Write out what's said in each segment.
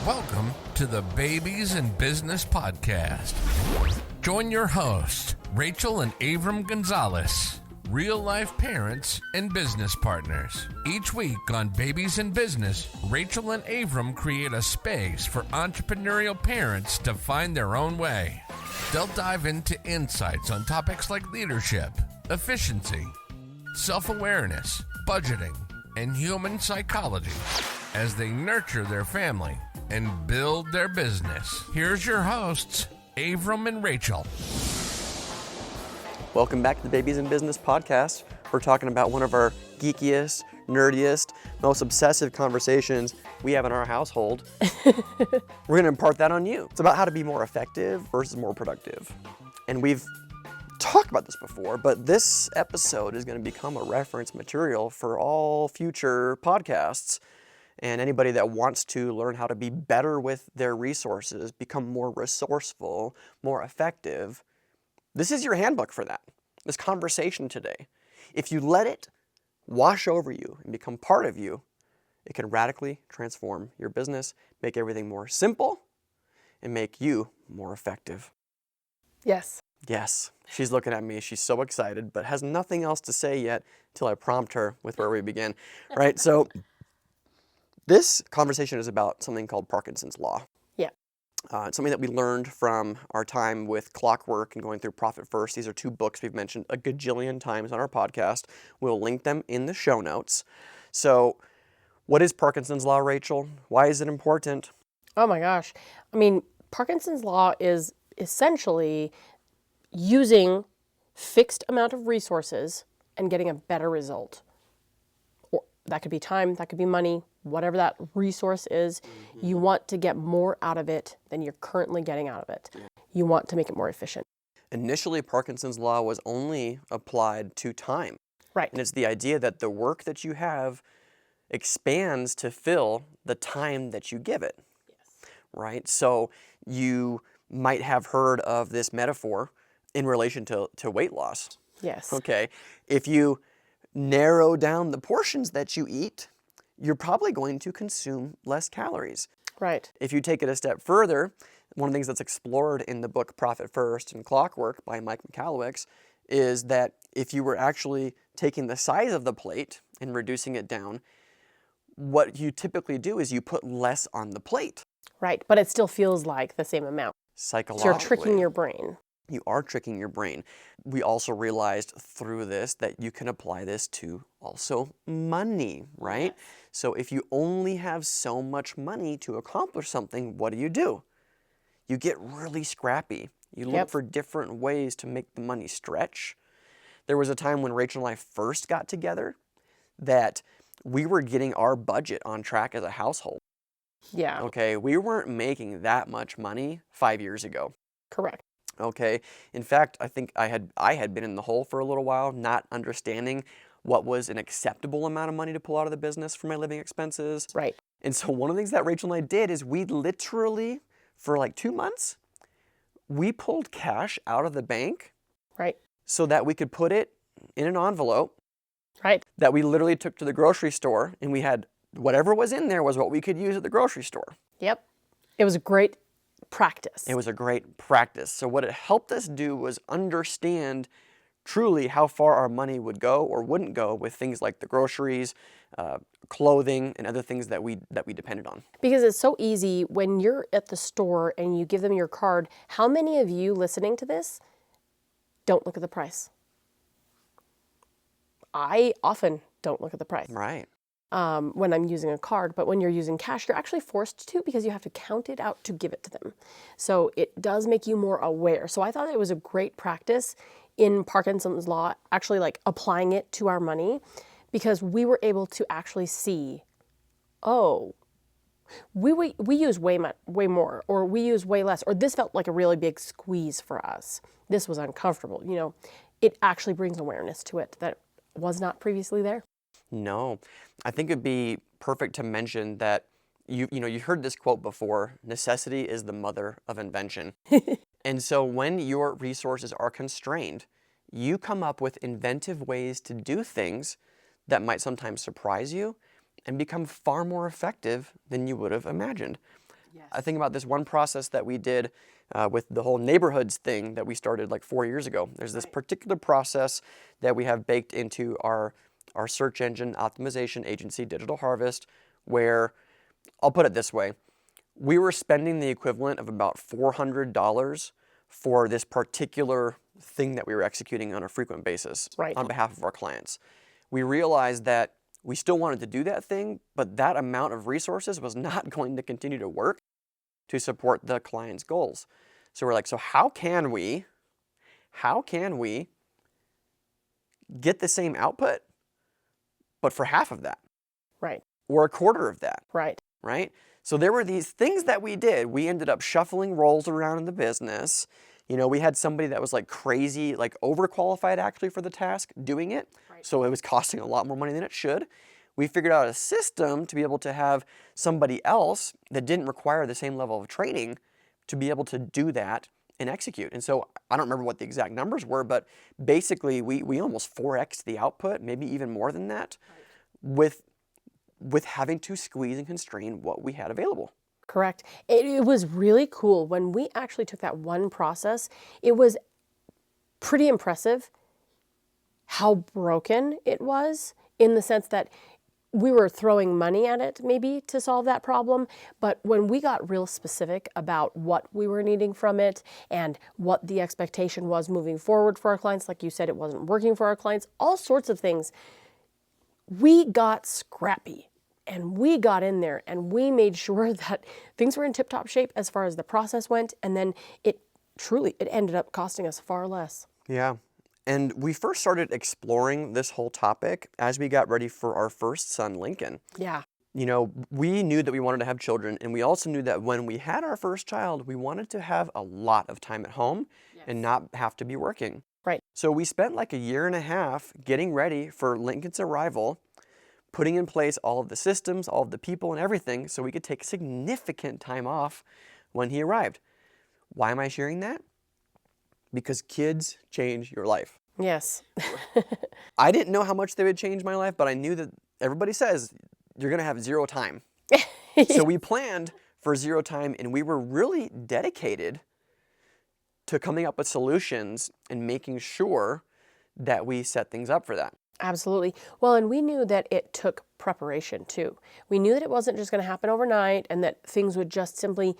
Welcome to the Babies in Business Podcast. Join your hosts, Rachel and Avram Gonzales, real-life parents and business partners. Each week on Babies in Business, Rachel and Avram create a space for entrepreneurial parents to find their own way. They'll dive into insights on topics like leadership, efficiency, self-awareness, budgeting, and human psychology as they nurture their family and build their business. Here's your hosts, Avram and Rachel. Welcome back to the Babies in Business Podcast. We're talking about one of our geekiest, nerdiest, most obsessive conversations we have in our household. We're going to impart that on you. It's about how to be more effective versus more productive. And we've talked about this before, but this episode is going to become a reference material for all future podcasts. And anybody that wants to learn how to be better with their resources, become more resourceful, more effective, this is your handbook for that. This conversation today. If you let it wash over you and become part of you, it can radically transform your business, make everything more simple, and make you more effective. Yes. Yes. She's looking at me. She's so excited, but has nothing else to say yet until I prompt her with where we begin. Right? So this conversation is about something called Parkinson's Law. Yeah. It's something that we learned from our time with Clockwork and going through Profit First. These are two books we've mentioned a gajillion times on our podcast. We'll link them in the show notes. So what is Parkinson's Law, Rachel? Why is it important? Oh my gosh. I mean, Parkinson's Law is essentially using fixed amount of resources and getting a better result. Or that could be time, that could be money, whatever that resource is, you want to get more out of it than you're currently getting out of it. You want to make it more efficient. Initially, Parkinson's Law was only applied to time. Right. And it's the idea that the work that you have expands to fill the time that you give it. Yes. Right? So you might have heard of this metaphor in relation to weight loss. Yes. Okay. If you narrow down the portions that you eat, you're probably going to consume less calories. Right. If you take it a step further, one of the things that's explored in the book Profit First and Clockwork by Mike Michalowicz is that if you were actually taking the size of the plate and reducing it down, what you typically do is you put less on the plate. Right. But it still feels like the same amount. Psychologically. So you're tricking your brain. You are tricking your brain. We also realized through this that you can apply this to also money, right? Yes. So if you only have so much money to accomplish something, what do? You get really scrappy. You look for different ways to make the money stretch. There was a time when Rachel and I first got together that we were getting our budget on track as a household. Yeah. Okay, we weren't making that much money 5 years ago. Correct. Okay. In fact, I think I had been in the hole for a little while, not understanding what was an acceptable amount of money to pull out of the business for my living expenses. Right. And so one of the things that Rachel and I did is we literally, for like 2 months, we pulled cash out of the bank. Right. So that we could put it in an envelope. Right. That we literally took to the grocery store, and we had whatever was in there was what we could use at the grocery store. Yep. It was a great practice. It was a great practice. So what it helped us do was understand truly how far our money would go or wouldn't go with things like the groceries, clothing, and other things that we depended on. Because it's so easy when you're at the store and you give them your card. How many of you listening to this don't look at the price? I often don't look at the price. Right. When I'm using a card, but when you're using cash, you're actually forced to because you have to count it out to give it to them. So it does make you more aware. So I thought it was a great practice in Parkinson's Law, actually like applying it to our money, because we were able to actually see, oh, we use way more, or we use way less, or this felt like a really big squeeze for us. This was uncomfortable. You know, it actually brings awareness to it that was not previously there. No, I think it'd be perfect to mention that you heard this quote before, necessity is the mother of invention. And so when your resources are constrained, you come up with inventive ways to do things that might sometimes surprise you and become far more effective than you would have imagined. I think about this one process that we did with the whole neighborhoods thing that we started like 4 years ago. There's this particular process that we have baked into our search engine optimization agency, Digital Harvest, where, I'll put it this way, we were spending the equivalent of about $400 for this particular thing that we were executing on a frequent basis on behalf of our clients. We realized that we still wanted to do that thing, but that amount of resources was not going to continue to work to support the client's goals. So we're like, so how can we get the same output, but for half of that? Right. Or a quarter of that. Right. Right? So there were these things that we did. We ended up shuffling roles around in the business. You know, we had somebody that was like crazy, like overqualified actually for the task doing it. Right. So it was costing a lot more money than it should. We figured out a system to be able to have somebody else that didn't require the same level of training to be able to do that and execute. And so I don't remember what the exact numbers were, but basically we almost 4x the output, maybe even more than that, with having to squeeze and constrain what we had available. Correct. It was really cool. When we actually took that one process, it was pretty impressive how broken it was, in the sense that we were throwing money at it maybe to solve that problem. But when we got real specific about what we were needing from it and what the expectation was moving forward for our clients, like you said, it wasn't working for our clients, all sorts of things, we got scrappy. And we got in there and we made sure that things were in tip-top shape as far as the process went. And then it ended up costing us far less. Yeah. And we first started exploring this whole topic as we got ready for our first son, Lincoln. Yeah. You know, we knew that we wanted to have children, and we also knew that when we had our first child, we wanted to have a lot of time at home and not have to be working. Right. So we spent like a year and a half getting ready for Lincoln's arrival, putting in place all of the systems, all of the people and everything so we could take significant time off when he arrived. Why am I sharing that? Because kids change your life. Yes. I didn't know how much they would change my life, but I knew that everybody says you're going to have zero time. So we planned for zero time, and we were really dedicated to coming up with solutions and making sure that we set things up for that. Absolutely. Well, and we knew that it took preparation too. We knew that it wasn't just going to happen overnight and that things would just simply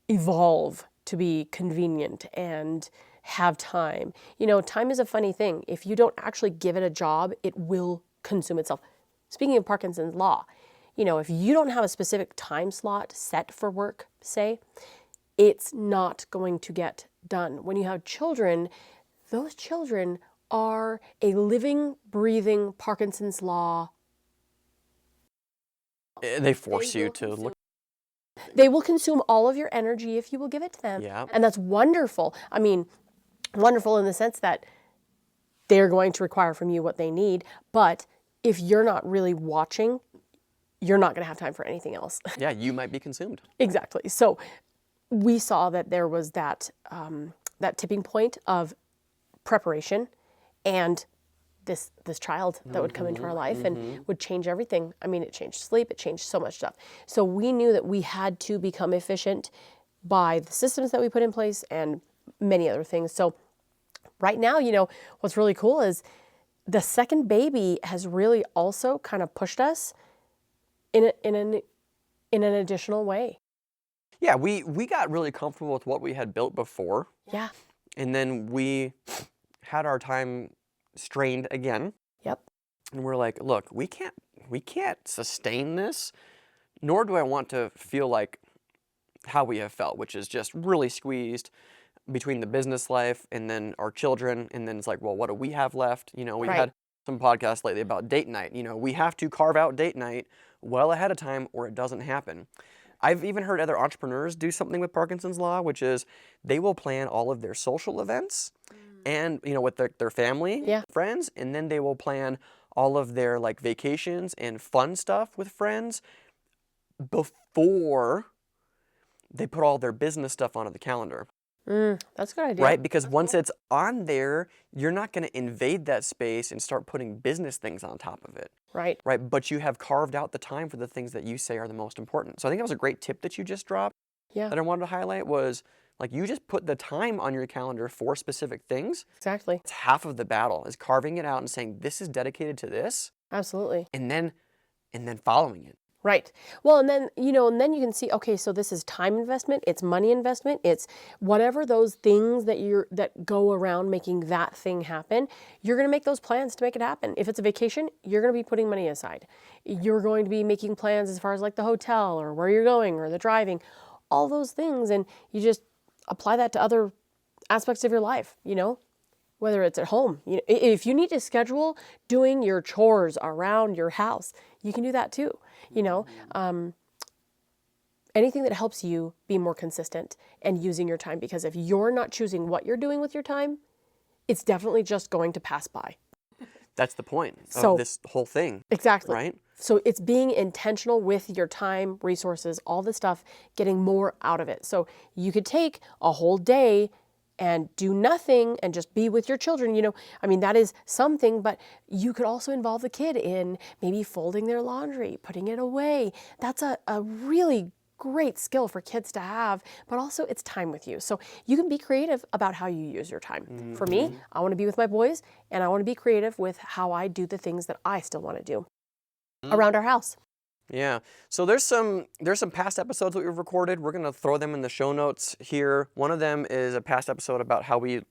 evolve to be convenient and have time. You know, time is a funny thing. If you don't actually give it a job, it will consume itself. Speaking of Parkinson's law, you know, if you don't have a specific time slot set for work, say, it's not going to get done. When you have children, those children are a living, breathing Parkinson's law. They force you to look. They will consume all of your energy if you will give it to them. Yeah. And that's wonderful. I mean, wonderful in the sense that they're going to require from you what they need. But if you're not really watching, you're not going to have time for anything else. Yeah, you might be consumed. Exactly. So we saw that there was that tipping point of preparation and this child that would come into our life and would change everything. I mean, it changed sleep, it changed so much stuff. So we knew that we had to become efficient by the systems that we put in place and many other things. So right now, you know, what's really cool is the second baby has really also kind of pushed us in an additional way. Yeah, we got really comfortable with what we had built before. Yeah. And then we had our time strained again. Yep. And we're like, look, we can't sustain this, nor do I want to feel like how we have felt, which is just really squeezed between the business life and then our children. And then it's like, well, what do we have left? You know, we've had some podcasts lately about date night. You know, we have to carve out date night well ahead of time or it doesn't happen. I've even heard other entrepreneurs do something with Parkinson's law, which is they will plan all of their social events and, you know, with their family, friends, and then they will plan all of their like vacations and fun stuff with friends before they put all their business stuff onto the calendar. That's a good idea. right? Because once it's on there, you're not going to invade that space and start putting business things on top of it. Right. Right. But you have carved out the time for the things that you say are the most important. So I think that was a great tip that you just dropped Yeah, that I wanted to highlight was like you just put the time on your calendar for specific things. exactly. It's half of the battle is carving it out and saying this is dedicated to this Absolutely. and then following it. Right. Well, and then, and then you can see, okay, so this is time investment, it's money investment, it's whatever those things that go around making that thing happen, you're going to make those plans to make it happen. If it's a vacation, you're going to be putting money aside. You're going to be making plans as far as like the hotel or where you're going or the driving, all those things. And you just apply that to other aspects of your life, whether it's at home. If you need to schedule doing your chores around your house, you can do that too. Anything that helps you be more consistent and using your time, because if you're not choosing what you're doing with your time, it's definitely just going to pass by. That's the point of this whole thing. Exactly. Right? So it's being intentional with your time, resources, all this stuff, getting more out of it. So you could take a whole day and do nothing and just be with your children, that is something, but you could also involve the kid in maybe folding their laundry, putting it away. That's a really great skill for kids to have, but also it's time with you. So you can be creative about how you use your time. Mm-hmm. For me, I want to be with my boys and I want to be creative with how I do the things that I still want to do around our house. Yeah. So there's some past episodes that we've recorded. We're going to throw them in the show notes here. One of them is a past episode about how we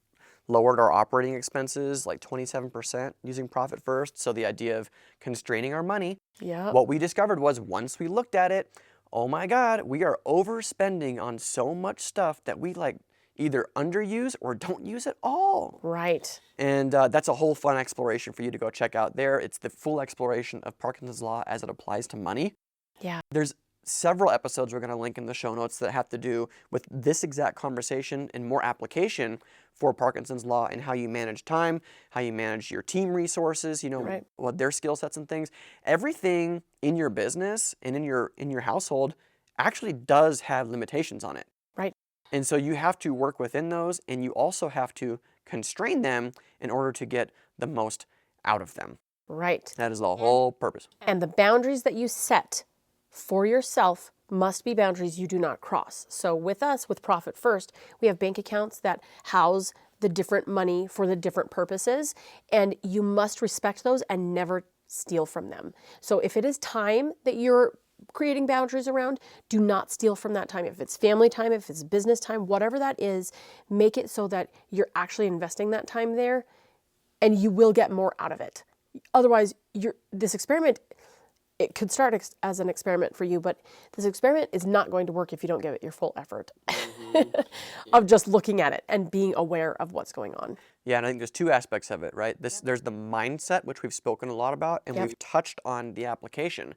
lowered our operating expenses like 27% using profit first. So the idea of constraining our money. Yeah. What we discovered was once we looked at it, oh my God, we are overspending on so much stuff that we like either underuse or don't use at all. Right. And that's a whole fun exploration for you to go check out there. It's the full exploration of Parkinson's law as it applies to money. Yeah. There's several episodes we're going to link in the show notes that have to do with this exact conversation and more application for Parkinson's law and how you manage time, how you manage your team resources, Right. what their skill sets and things. Everything in your business and in your household actually does have limitations on it. Right. And so you have to work within those, and you also have to constrain them in order to get the most out of them. Right. That is the whole purpose. And the boundaries that you set for yourself must be boundaries you do not cross. So with us, with Profit First, we have bank accounts that house the different money for the different purposes, and you must respect those and never steal from them. So if it is time that you're creating boundaries around, do not steal from that time. If it's family time, if it's business time, whatever that is, make it so that you're actually investing that time there and you will get more out of it. Otherwise, this experiment, it could start as an experiment for you, but this experiment is not going to work if you don't give it your full effort of just looking at it and being aware of what's going on. Yeah, and I think there's two aspects of it, right? There's the mindset, which we've spoken a lot about, and we've touched on the application.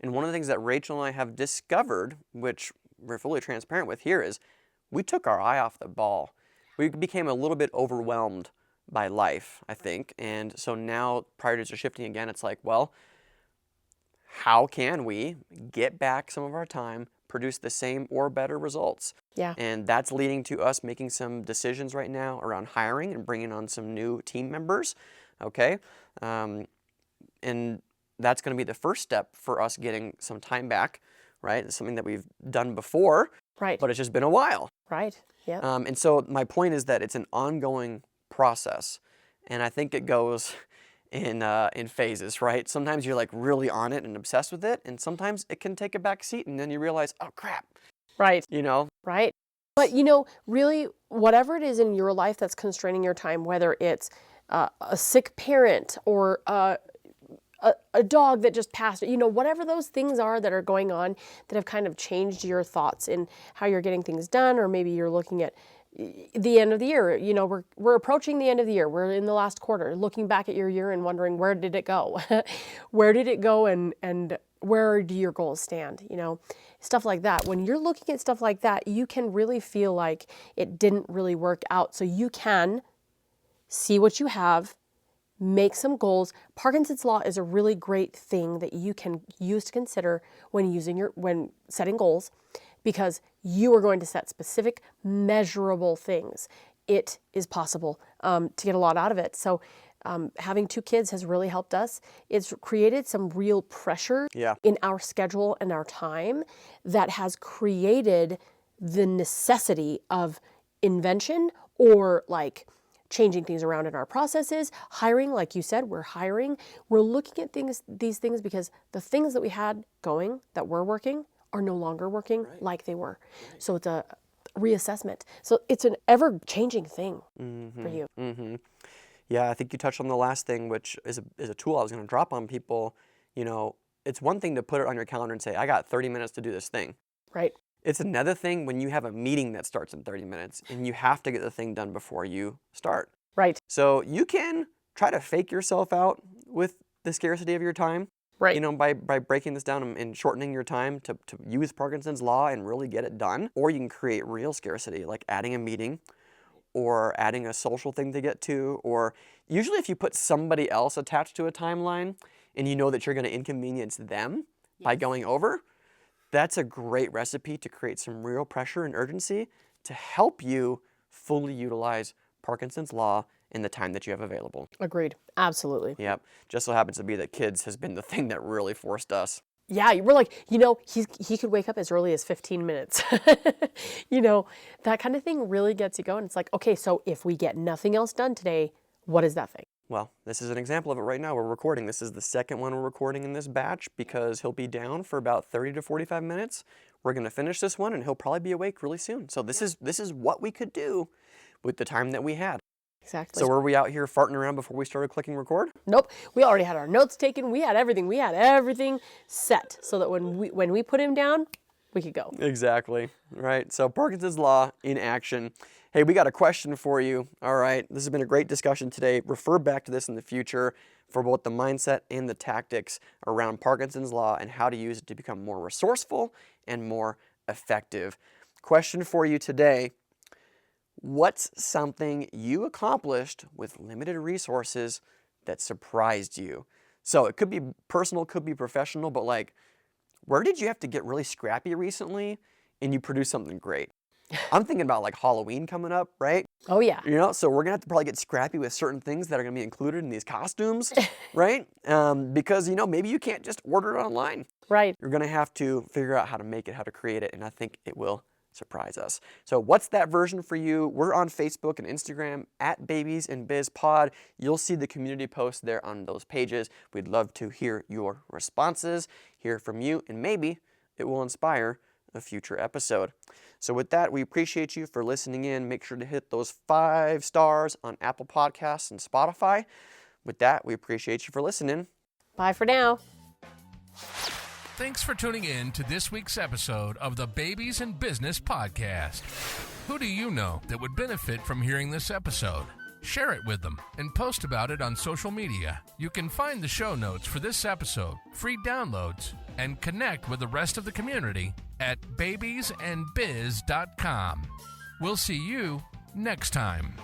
And one of the things that Rachel and I have discovered, which we're fully transparent with here, is we took our eye off the ball. We became a little bit overwhelmed by life, I think. And so now priorities are shifting again. It's like, well, how can we get back some of our time, produce the same or better results? Yeah. And that's leading to us making some decisions right now around hiring and bringing on some new team members, okay? And that's going to be the first step for us getting some time back, right? It's something that we've done before, Right. but it's just been a while. Right. Yeah. And so my point is that it's an ongoing process, and I think it goes in phases, right? Sometimes you're like really on it and obsessed with it, and sometimes it can take a back seat, and then you realize, oh crap, Right. Right. But really, whatever it is in your life that's constraining your time, whether it's a sick parent or a dog that just passed, whatever those things are that are going on that have kind of changed your thoughts in how you're getting things done, or maybe you're looking at the end of the year. We're approaching the end of the year. We're in the last quarter, looking back at your year and wondering, where did it go? Where did it go, and where do your goals stand? Stuff like that. When you're looking at stuff like that, you can really feel like it didn't really work out. So you can see what you have, make some goals. Parkinson's law is a really great thing that you can use to consider when setting goals, because you are going to set specific, measurable things. It is possible to get a lot out of it. So having 2 kids has really helped us. It's created some real pressure in our schedule and our time that has created the necessity of invention or like changing things around in our processes, hiring, like you said, we're hiring. We're looking at these things because the things that we had going that were working are no longer working like they were. So it's a reassessment. So it's an ever-changing thing for you. Yeah, I think you touched on the last thing, which is a tool I was going to drop on people. You know, it's one thing to put it on your calendar and say, I got 30 minutes to do this thing. Right. It's another thing when you have a meeting that starts in 30 minutes and you have to get the thing done before you start. Right. So you can try to fake yourself out with the scarcity of your time. Right. You know, by breaking this down and shortening your time to use Parkinson's law and really get it done. Or you can create real scarcity, like adding a meeting or adding a social thing to get to. Or usually if you put somebody else attached to a timeline and you know that you're going to inconvenience them by going over, that's a great recipe to create some real pressure and urgency to help you fully utilize Parkinson's law in the time that you have available. Agreed. Absolutely. Yep. Just so happens to be that kids has been the thing that really forced us. Yeah, we're like, you know, he could wake up as early as 15 minutes. You know, that kind of thing really gets you going. It's like, okay, so if we get nothing else done today, what is that thing? Well, this is an example of it right now. We're recording. This is the second one we're recording in this batch because he'll be down for about 30 to 45 minutes. We're going to finish this one and he'll probably be awake really soon. So this is what we could do with the time that we had. Exactly. So were we out here farting around before we started clicking record? Nope. We already had our notes taken. We had everything. We had everything set so that when we put him down, we could go. Exactly. Right. So Parkinson's law in action. Hey, we got a question for you. All right. This has been a great discussion today. Refer back to this in the future for both the mindset and the tactics around Parkinson's law and how to use it to become more resourceful and more effective. Question for you today. What's something you accomplished with limited resources that surprised you? So it could be personal, could be professional, but like, where did you have to get really scrappy recently and you produced something great? I'm thinking about like Halloween coming up, right? Oh, yeah. You know, so we're going to have to probably get scrappy with certain things that are going to be included in these costumes, right? Because, you know, maybe you can't just order it online. Right. You're going to have to figure out how to make it, how to create it, and I think it will surprise us. So what's that version for you? We're on Facebook and Instagram at Babies in Biz Pod. You'll see the community posts there on those pages. We'd love to hear your responses, hear from you, and maybe it will inspire a future episode. So with that, we appreciate you for listening in. Make sure to hit those 5 stars on Apple Podcasts and Spotify. With that, we appreciate you for listening. Bye for now. Thanks for tuning in to this week's episode of the Babies in Business podcast. Who do you know that would benefit from hearing this episode? Share it with them and post about it on social media. You can find the show notes for this episode, free downloads, and connect with the rest of the community at babiesandbiz.com. We'll see you next time.